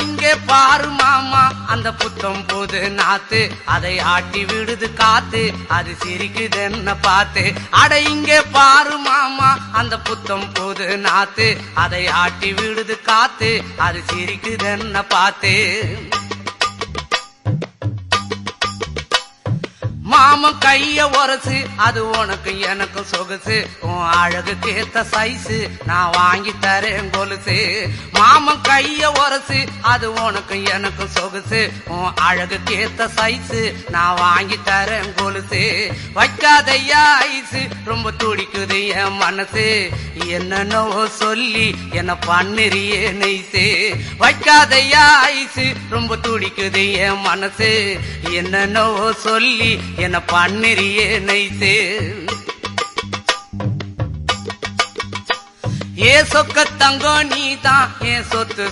இங்கே பாரு மாமா அந்த புத்தம் புது நாத்து, அதை ஆட்டி விடுது காத்து, அது சிரிக்குது என்ன பார்த்து. அட இங்கே பாரு மாமா அந்த புத்தம் புது நாத்து, அதை ஆட்டி விடுது காத்து, அது சிரிக்குது என்ன பார்த்து. மாமன் கைய உரசு, அது உனக்கு எனக்கு சொகுசு, உன் அழகுக்கு ஏத்த சைஸு நான் வாங்கி தரேன் கொலுசு. மாமன் கைய உரசு, அது உனக்கு எனக்கு சொகுசு, உன் அழகுக்கு ஏத்த சைஸு நான் வாங்கி தரேன் கொலுசு. வைக்காதையா ஐசு, ரொம்ப துடிக்குது என் மனசு, என்னன்னோ சொல்லி என்ன பண்ணுறியே நெய்சு. வைக்காதையா ஐசு, ரொம்ப துடிக்குது என் மனசு, என்னன்னோ சொல்லி என்ன பண்ணுறியே நைசு. ஏ சொக்க தங்கம் நீதான் என் சொத்து